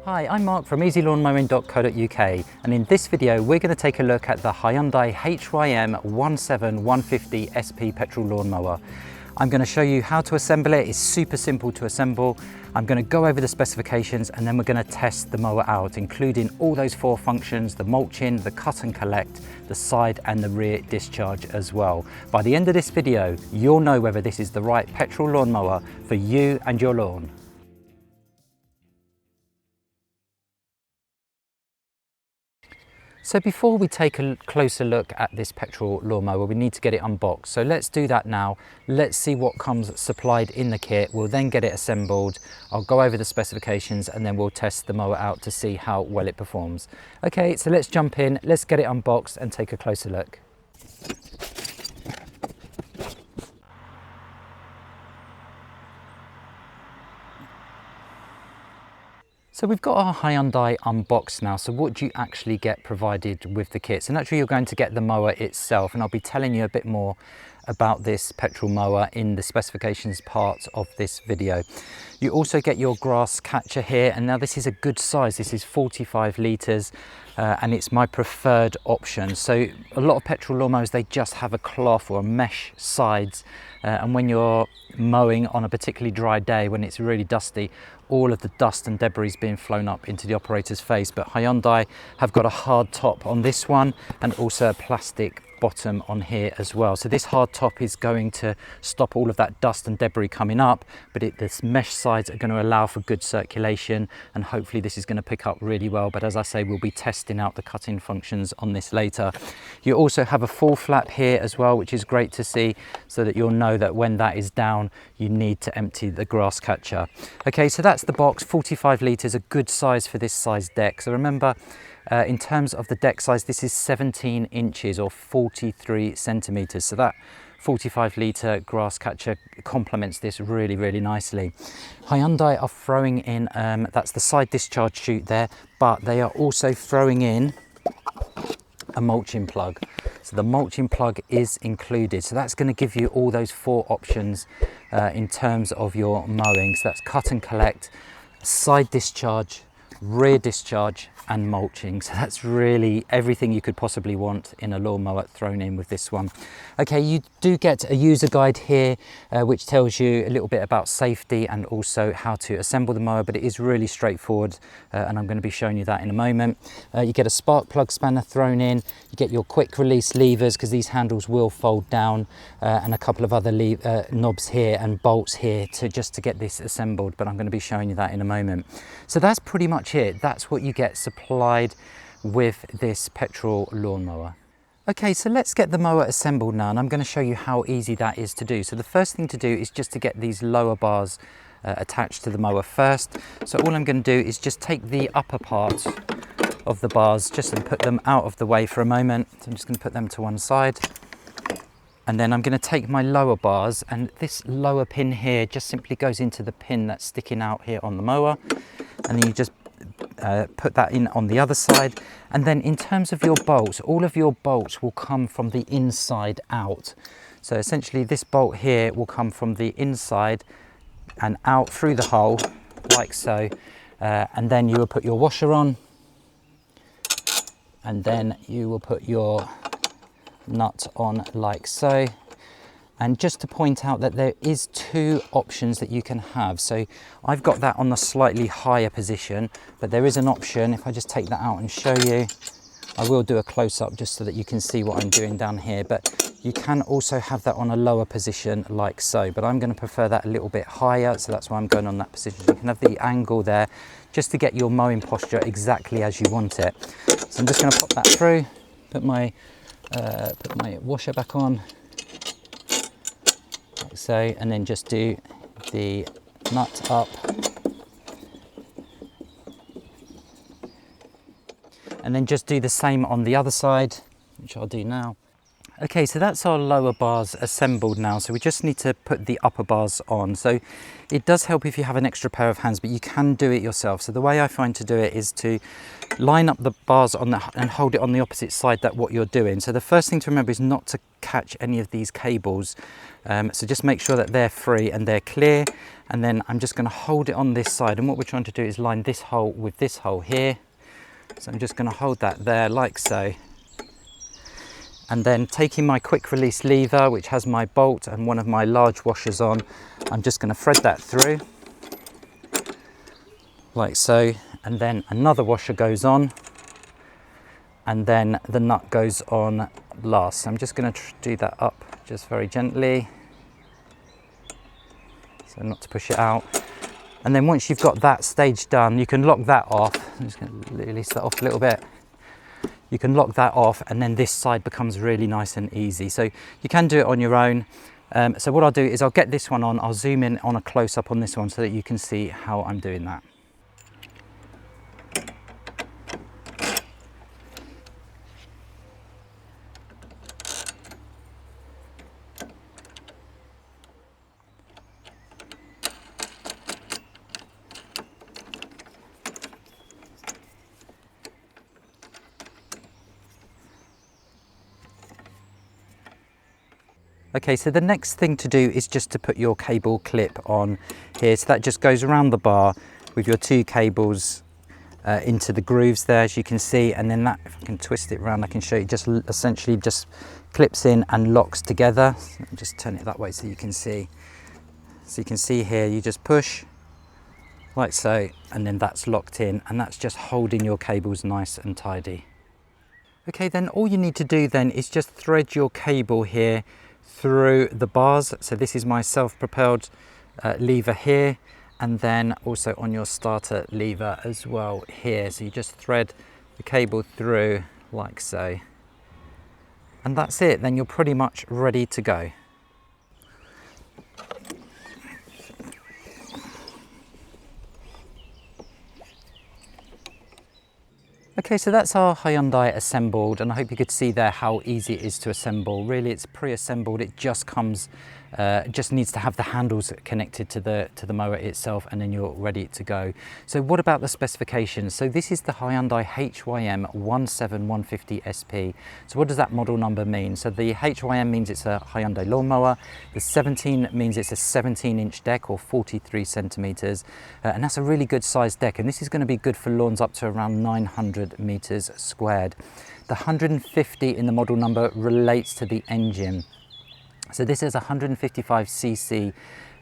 Hi, I'm Mark from easylawnmowing.co.uk, and in this video we're going to take a look at the Hyundai HYM17150SP petrol lawnmower. I'm going to show you how to assemble it. It's super simple to assemble. I'm going to go over the specifications and then we're going to test the mower out, including all those four functions: the mulching, the cut and collect, the side and the rear discharge as well. By the end of this video, you'll know whether this is the right petrol lawnmower for you and your lawn. So before we take a closer look at this petrol lawnmower, we need to get it unboxed. So let's do that now. Let's see what comes supplied in the kit. We'll then get it assembled. I'll go over the specifications and then we'll test the mower out to see how well it performs. Okay, so let's jump in, let's get it unboxed and take a closer look. So we've got our Hyundai unboxed now. So what do you actually get provided with the kit? So naturally you're going to get the mower itself, and I'll be telling you a bit more about this petrol mower in the specifications part of this video. You also get your grass catcher here, and now this is a good size. This is 45 litres and it's my preferred option. So a lot of petrol lawnmowers, they just have a cloth or a mesh sides, and when you're mowing on a particularly dry day when it's really dusty, all of the dust and debris is being flown up into the operator's face. But Hyundai have got a hard top on this one and also a plastic bottom on here as well. So this hard top is going to stop all of that dust and debris coming up, but this mesh sides are going to allow for good circulation, and hopefully this is going to pick up really well. But as I say, we'll be testing out the cutting functions on this later. You also have a full flap here as well, which is great to see, so that you'll know that when that is down, you need to empty the grass catcher. Okay, so that's the box. 45 litres, a good size for this size deck. So remember, in terms of the deck size, this is 17 inches or 43 centimetres. So that 45 litre grass catcher complements this really, really nicely. Hyundai are throwing in, that's the side discharge chute there, but they are also throwing in a mulching plug. So the mulching plug is included. So that's going to give you all those four options in terms of your mowing. So that's cut and collect, side discharge, rear discharge and mulching. So that's really everything you could possibly want in a lawnmower thrown in with this one. Okay, you do get a user guide here which tells you a little bit about safety and also how to assemble the mower, but it is really straightforward and I'm going to be showing you that in a moment. You get a spark plug spanner thrown in, you get your quick release levers because these handles will fold down, and a couple of other knobs here and bolts here to get this assembled, but I'm going to be showing you that in a moment. So that's pretty much it. That's what you get supplied with this petrol lawnmower. Okay, so let's get the mower assembled now, and I'm going to show you how easy that is to do. So the first thing to do is just to get these lower bars attached to the mower first. So all I'm going to do is just take the upper part of the bars just and put them out of the way for a moment. So I'm just going to put them to one side. And then I'm going to take my lower bars, and this lower pin here just simply goes into the pin that's sticking out here on the mower. And then you just put that in on the other side. And then in terms of your bolts, all of your bolts will come from the inside out. So essentially this bolt here will come from the inside and out through the hole like so. And then you will put your washer on, and then you will put your nut on like so. And just to point out that there is two options that you can have. So I've got that on the slightly higher position, but there is an option. If I just take that out and show you, I will do a close-up just so that you can see what I'm doing down here, but you can also have that on a lower position like so, but I'm going to prefer that a little bit higher, so that's why I'm going on that position. You can have the angle there just to get your mowing posture exactly as you want it. So I'm just going to pop that through, put my washer back on, like so, and then just do the nut up. And then just do the same on the other side, which I'll do now. Okay, so that's our lower bars assembled now. So we just need to put the upper bars on. So it does help if you have an extra pair of hands, but you can do it yourself. So the way I find to do it is to line up the bars on and hold it on the opposite side that what you're doing. So the first thing to remember is not to catch any of these cables. So just make sure that they're free and they're clear. And then I'm just going to hold it on this side. And what we're trying to do is line this hole with this hole here. So I'm just going to hold that there like so. And then taking my quick release lever, which has my bolt and one of my large washers on, I'm just going to thread that through like so. And then another washer goes on, and then the nut goes on last. So I'm just going to do that up just very gently, so not to push it out. And then once you've got that stage done, you can lock that off. I'm just going to release that off a little bit. You can lock that off, and then this side becomes really nice and easy. So you can do it on your own. So what I'll do is I'll get this one on, I'll zoom in on a close-up on this one so that you can see how I'm doing that. Okay, so the next thing to do is just to put your cable clip on here. So that just goes around the bar with your two cables into the grooves there, as you can see. And then that, if I can twist it around, I can show you, just essentially just clips in and locks together. So just turn it that way so you can see. So you can see here, you just push like so, and then that's locked in, and that's just holding your cables nice and tidy. Okay, then all you need to do then is just thread your cable here through the bars. So this is my self-propelled lever here, and then also on your starter lever as well here. So you just thread the cable through like so, and that's it. Then you're pretty much ready to go. Okay, so that's our Hyundai assembled, and I hope you could see there how easy it is to assemble. Really, it's pre-assembled. It just comes, just needs to have the handles connected to the mower itself, and then you're ready to go. So what about the specifications? So this is the Hyundai HYM17150SP. So what does that model number mean? So the HYM means it's a Hyundai lawnmower. The 17 means it's a 17-inch deck, or 43 centimeters, and that's a really good sized deck. And this is going to be good for lawns up to around 900 meters squared. The 150 in the model number relates to the engine. So this is a 155cc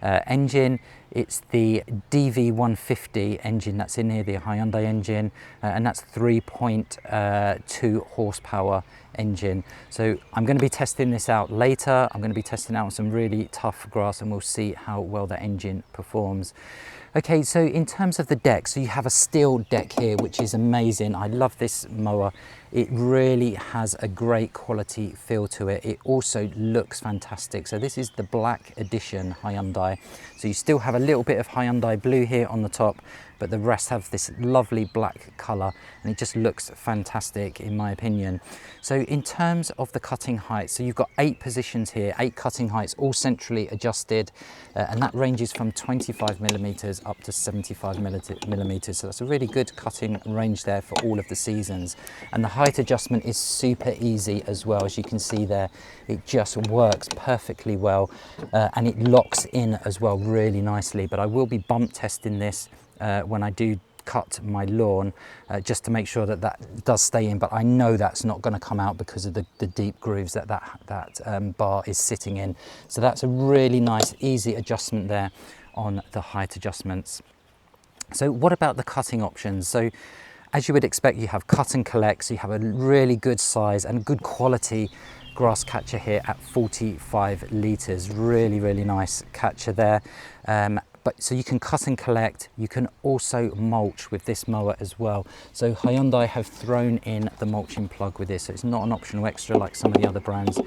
engine. It's the DV150 engine that's in here, the Hyundai engine, and that's 3.2 horsepower engine. So I'm going to be testing this out later. I'm going to be testing out on some really tough grass, and we'll see how well the engine performs. Okay, so in terms of the deck, so you have a steel deck here, which is amazing. I love this mower. It really has a great quality feel to it. It also looks fantastic. So this is the black edition Hyundai. So you still have a little bit of Hyundai blue here on the top, but the rest have this lovely black color, and it just looks fantastic in my opinion. So in terms of the cutting height, so you've got 8 positions here, 8 cutting heights, all centrally adjusted, and that ranges from 25 millimeters up to 75 millimeters. So that's a really good cutting range there for all of the seasons. And the height adjustment is super easy as well. As you can see there, it just works perfectly well, and it locks in as well really nicely. But I will be bump testing this when I do cut my lawn, just to make sure that that does stay in, but I know that's not going to come out because of the deep grooves that bar is sitting in. So that's a really nice easy adjustment there on the height adjustments. So what about the cutting options? So as you would expect, you have cut and collect, so you have a really good size and good quality grass catcher here at 45 litres. Really nice catcher there. But so you can cut and collect, you can also mulch with this mower as well. So Hyundai have thrown in the mulching plug with this, so it's not an optional extra like some of the other brands.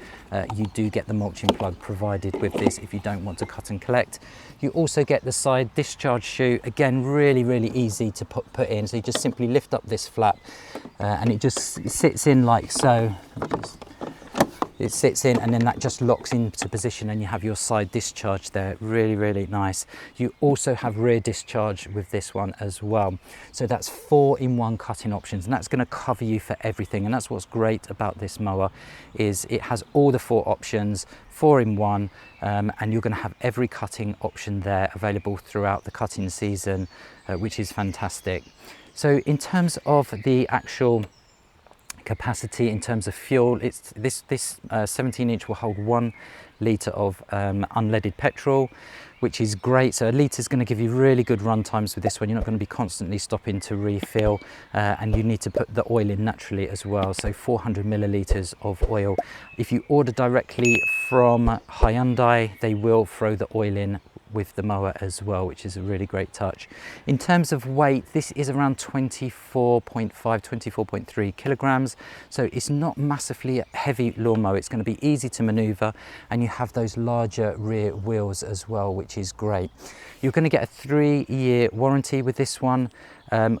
You do get the mulching plug provided with this if you don't want to cut and collect. You also get the side discharge chute, again really easy to put in. So you just simply lift up this flap and it just sits in like so. it sits in, and then that just locks into position and you have your side discharge there. Really, really nice. You also have rear discharge with this one as well. So that's 4-in-1 cutting options, and that's going to cover you for everything. And that's what's great about this mower, is it has all the 4 options, 4-in-1, and you're going to have every cutting option there available throughout the cutting season, which is fantastic. So in terms of the actual capacity, in terms of fuel, it's this 17-inch will hold 1 litre of unleaded petrol, which is great. So a litre is going to give you really good run times with this one. You're not going to be constantly stopping to refill, and you need to put the oil in naturally as well. So 400 millilitres of oil. If you order directly from Hyundai, they will throw the oil in with the mower as well, which is a really great touch. In terms of weight, this is around 24.5, 24.3 kilograms. So it's not massively heavy lawnmower. It's going to be easy to maneuver, and you have those larger rear wheels as well, which is great. You're going to get a 3-year warranty with this one,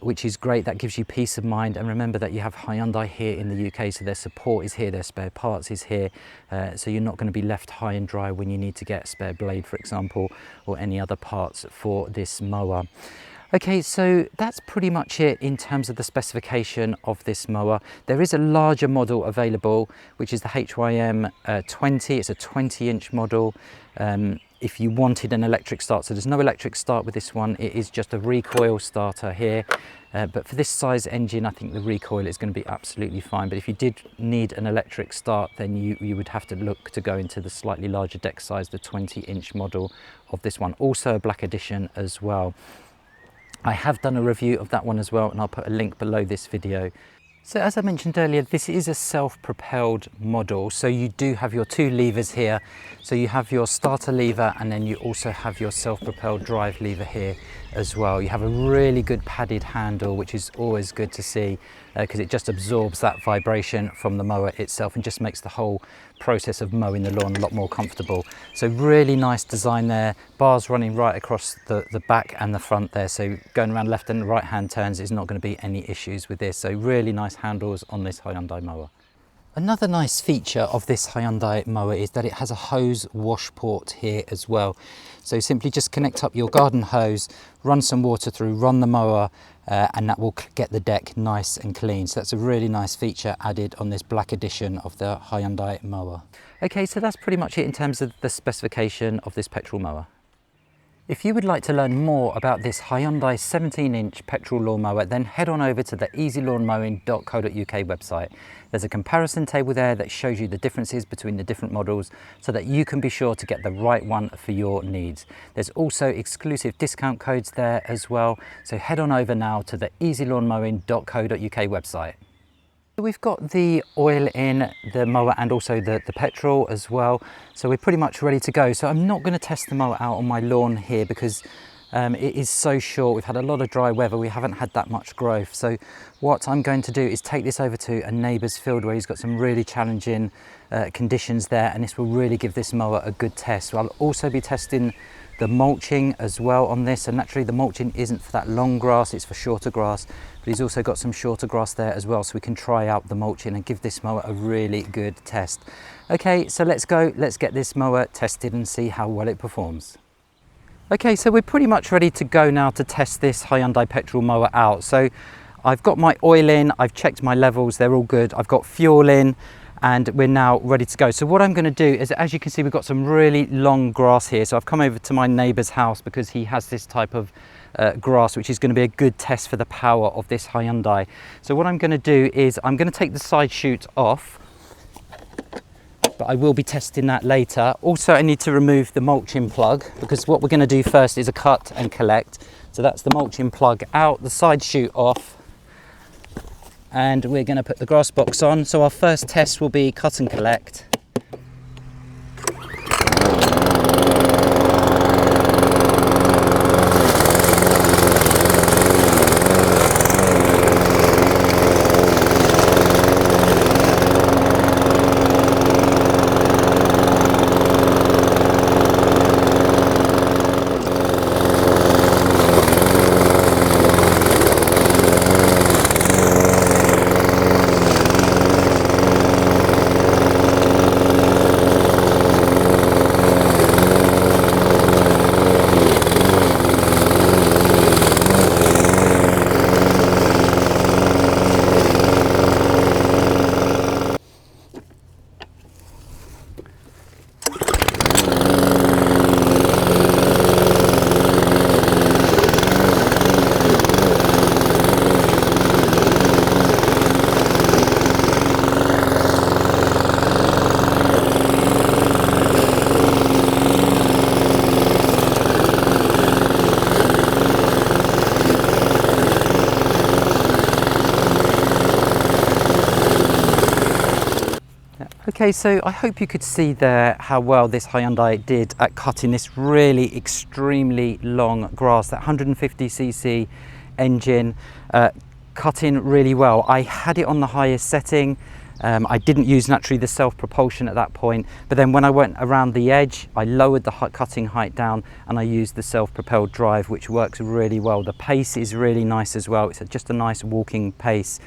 which is great. That gives you peace of mind. And remember that you have Hyundai here in the UK, so their support is here, their spare parts is here, so you're not going to be left high and dry when you need to get a spare blade, for example, or any other parts for this mower. Okay, so that's pretty much it in terms of the specification of this mower. There is a larger model available, which is the HYM17150SP. It's a 20-inch model. If you wanted an electric start, so there's no electric start with this one, it is just a recoil starter here. But for this size engine, I think the recoil is going to be absolutely fine. But if you did need an electric start, then you would have to look to go into the slightly larger deck size, the 20-inch model of this one. Also a black edition as well. I have done a review of that one as well, and I'll put a link below this video. So as I mentioned earlier, this is a self-propelled model. So you do have your 2 levers here. So you have your starter lever, and then you also have your self-propelled drive lever here as well. You have a really good padded handle, which is always good to see, because it just absorbs that vibration from the mower itself and just makes the whole process of mowing the lawn a lot more comfortable. So really nice design there. Bars running right across the back and the front there. So going around left and right hand turns is not going to be any issues with this. So really nice handles on this Hyundai mower. Another nice feature of this Hyundai mower is that it has a hose wash port here as well. So simply just connect up your garden hose, run some water through, run the mower, and that will get the deck nice and clean. So that's a really nice feature added on this black edition of the Hyundai mower. Okay, so that's pretty much it in terms of the specification of this petrol mower. If you would like to learn more about this Hyundai 17-inch petrol lawnmower, then head on over to the easylawnmowing.co.uk website. There's a comparison table there that shows you the differences between the different models so that you can be sure to get the right one for your needs. There's also exclusive discount codes there as well, so head on over now to the easylawnmowing.co.uk website. We've got the oil in the mower and also the petrol as well, so we're pretty much ready to go. So I'm not going to test the mower out on my lawn here because it is so short. We've had a lot of dry weather, we haven't had that much growth. So what I'm going to do is take this over to a neighbour's field where he's got some really challenging conditions there, and this will really give this mower a good test. So I'll also be testing the mulching as well on this, and naturally the mulching isn't for that long grass, it's for shorter grass, but he's also got some shorter grass there as well, so we can try out the mulching and give this mower a really good test. Okay, so let's go, let's get this mower tested and see how well it performs. Okay, so we're pretty much ready to go now to test this Hyundai petrol mower out. So I've got my oil in, I've checked my levels, they're all good, I've got fuel in, and we're now ready to go. So what I'm going to do is, as you can see, we've got some really long grass here. So I've come over to my neighbour's house because he has this type of grass, which is going to be a good test for the power of this Hyundai. So what I'm going to do is I'm going to take the side chute off, but I will be testing that later. Also, I need to remove the mulching plug because what we're going to do first is a cut and collect. So that's the mulching plug out, the side chute off, and we're going to put the grass box on. So our first test will be cut and collect. Okay, so I hope you could see there how well this Hyundai did at cutting this really extremely long grass. That 150cc engine cutting really well. I had it on the highest setting. I didn't use naturally the self-propulsion at that point, but then when I went around the edge, I lowered the cutting height down and I used the self-propelled drive, which works really well. The pace is really nice as well. It's just a nice walking pace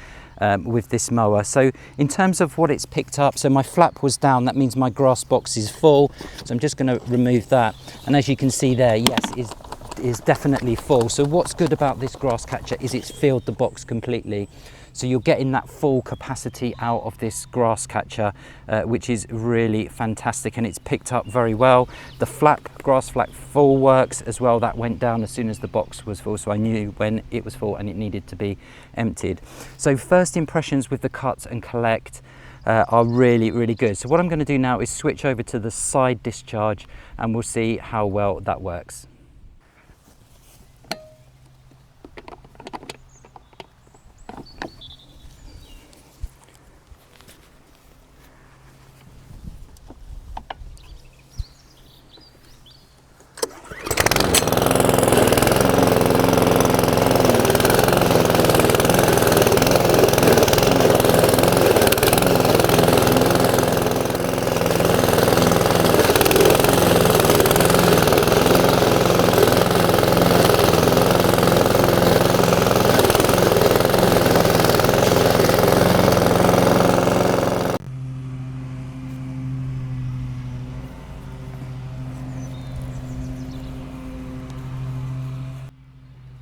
with this mower. So in terms of what it's picked up, so my flap was down, that means my grass box is full. So I'm just going to remove that. And as you can see there, yes, is definitely full. So what's good about this grass catcher is it's filled the box completely. So you're getting that full capacity out of this grass catcher, which is really fantastic, and it's picked up very well. The grass flap full works as well. That went down as soon as the box was full, so I knew when it was full and it needed to be emptied. So first impressions with the cut and collect are really, really good. So what I'm going to do now is switch over to the side discharge and we'll see how well that works.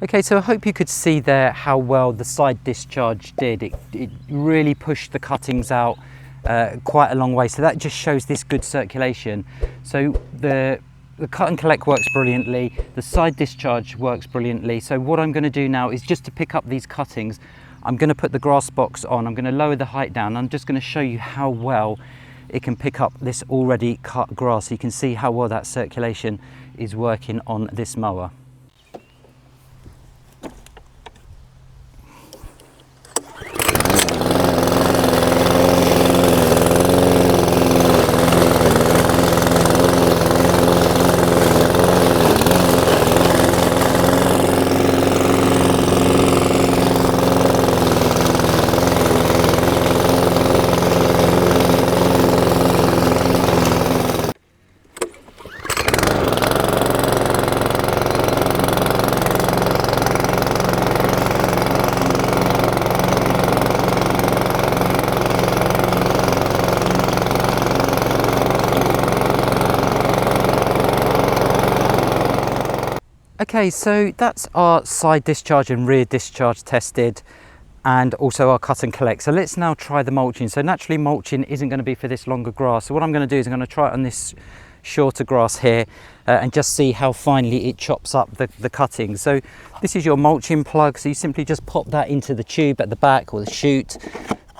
Okay, so I hope you could see there how well the side discharge did. It really pushed the cuttings out quite a long way. So that just shows this good circulation. So the cut and collect works brilliantly. The side discharge works brilliantly. So what I'm going to do now is just to pick up these cuttings, I'm going to put the grass box on. I'm going to lower the height down. I'm just going to show you how well it can pick up this already cut grass. You can see how well that circulation is working on this mower. Okay, so that's our side discharge and rear discharge tested, and also our cut and collect. So let's now try the mulching. So naturally mulching isn't going to be for this longer grass. So what I'm going to do is I'm going to try it on this shorter grass here and just see how finely it chops up the cuttings. So this is your mulching plug. So you simply just pop that into the tube at the back or the chute.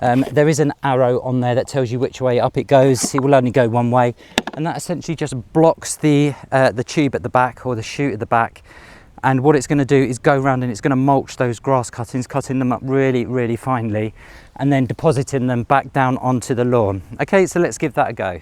There is an arrow on there that tells you which way up it goes. It will only go one way, and that essentially just blocks the tube at the back or the chute at the back. And what it's going to do is go around and it's going to mulch those grass cuttings, cutting them up really, really finely, and then depositing them back down onto the lawn. Okay, so let's give that a go.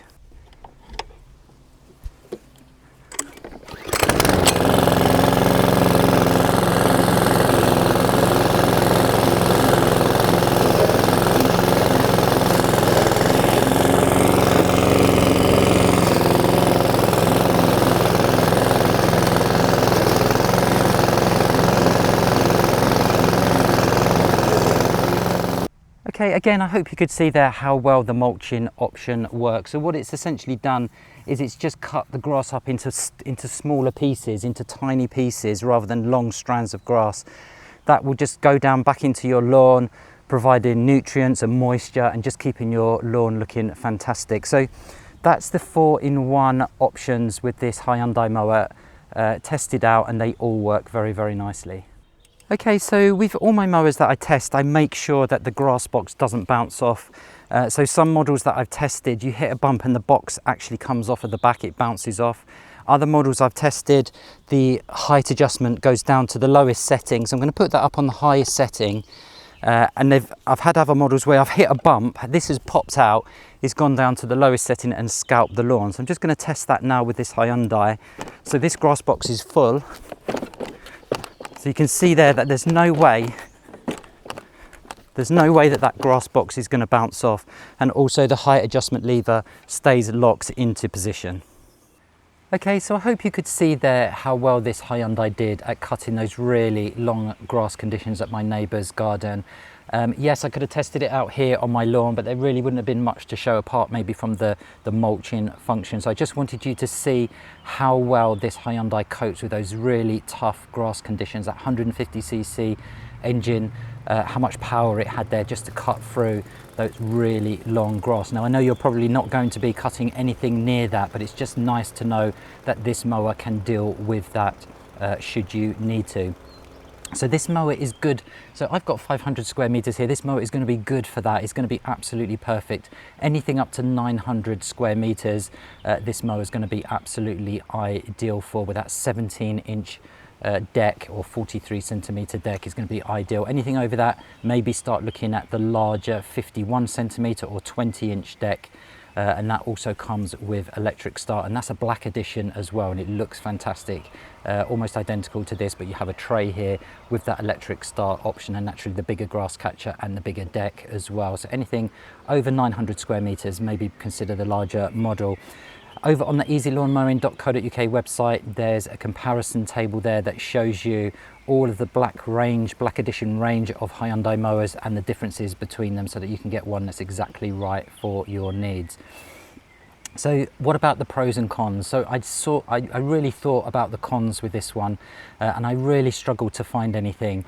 Okay, again, I hope you could see there how well the mulching option works. So what it's essentially done is it's just cut the grass up into smaller pieces, into tiny pieces, rather than long strands of grass. That will just go down back into your lawn, providing nutrients and moisture and just keeping your lawn looking fantastic. So that's the 4-in-1 options with this Hyundai mower tested out, and they all work very, very nicely. Okay, so with all my mowers that I test, I make sure that the grass box doesn't bounce off. So some models that I've tested, you hit a bump and the box actually comes off at the back, it bounces off. Other models I've tested, the height adjustment goes down to the lowest setting. So I'm going to put that up on the highest setting, And I've had other models where I've hit a bump, this has popped out, it's gone down to the lowest setting and scalped the lawn. So I'm just going to test that now with this Hyundai. So this grass box is full. So you can see there that there's no way that that grass box is going to bounce off, and also the height adjustment lever stays locked into position. Okay, so I hope you could see there how well this Hyundai did at cutting those really long grass conditions at my neighbour's garden. Yes, I could have tested it out here on my lawn, but there really wouldn't have been much to show apart maybe from the mulching function. So I just wanted you to see how well this Hyundai copes with those really tough grass conditions. That 150cc engine, how much power it had there just to cut through those really long grass. Now I know you're probably not going to be cutting anything near that, but it's just nice to know that this mower can deal with that should you need to. So this mower is good. So I've got 500 square meters here. This mower is going to be good for that. It's going to be absolutely perfect. Anything up to 900 square meters, this mower is going to be absolutely ideal for, with that 17-inch deck or 43 centimeter deck is going to be ideal. Anything over that, maybe start looking at the larger 51 centimeter or 20-inch deck. And that also comes with electric start, and that's a black edition as well, and it looks fantastic, almost identical to this, but you have a tray here with that electric start option, and naturally the bigger grass catcher and the bigger deck as well. So anything over 900 square meters, maybe consider the larger model. Over on the easylawnmowing.co.uk website, there's a comparison table there that shows you all of the black edition range of Hyundai mowers and the differences between them, so that you can get one that's exactly right for your needs. So what about the pros and cons? So I really thought about the cons with this one, and I really struggled to find anything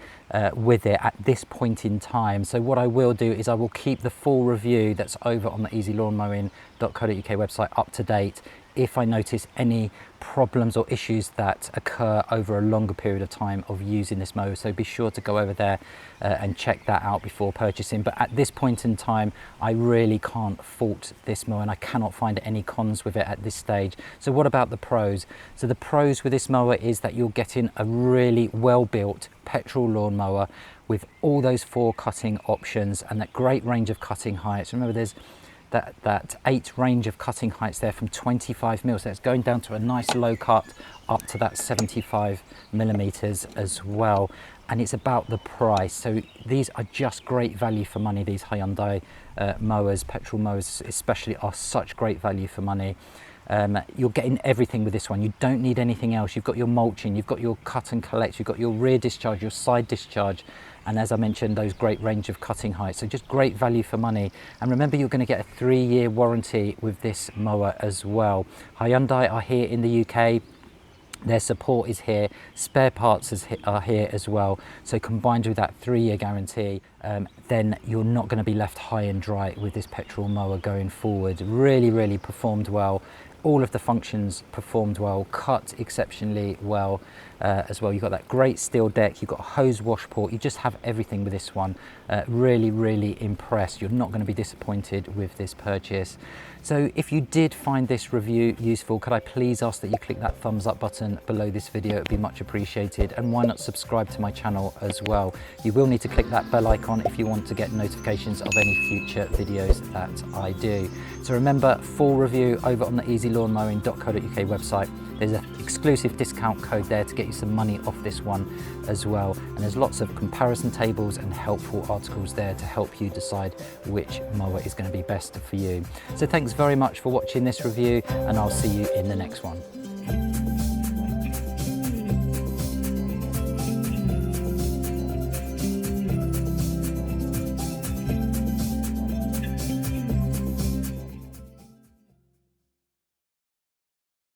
with it at this point in time. So what I will do is I will keep the full review that's over on the easylawnmowing.co.uk website up to date if I notice any problems or issues that occur over a longer period of time of using this mower. So be sure to go over there and check that out before purchasing. But at this point in time, I really can't fault this mower, and I cannot find any cons with it at this stage. So what about the pros? So the pros with this mower is that you're getting a really well-built petrol lawnmower with all those 4 cutting options and that great range of cutting heights. Remember, there's that 8 range of cutting heights there from 25 mil, so it's going down to a nice low cut up to that 75 millimeters as well. And it's about the price. So these are just great value for money. These Hyundai mowers, petrol mowers especially, are such great value for money. You're getting everything with this one. You don't need anything else. You've got your mulching, you've got your cut and collect, you've got your rear discharge, your side discharge, and as I mentioned, those great range of cutting heights. So just great value for money. And remember, you're going to get a 3-year warranty with this mower as well. Hyundai are here in the UK. Their support is here, spare parts are here as well. So combined with that 3-year guarantee, then you're not going to be left high and dry with this petrol mower going forward. Really, really performed well. All of the functions performed well, cut exceptionally well as well. You've got that great steel deck, you've got a hose wash port, you just have everything with this one. Really, really impressed. You're not going to be disappointed with this purchase. So if you did find this review useful, could I please ask that you click that thumbs up button below this video? It'd be much appreciated. And why not subscribe to my channel as well? You will need to click that bell icon if you want to get notifications of any future videos that I do. So remember, full review over on the easylawnmowing.co.uk website. There's an exclusive discount code there to get you some money off this one as well. And there's lots of comparison tables and helpful articles there to help you decide which mower is going to be best for you. So thanks very much for watching this review, and I'll see you in the next one.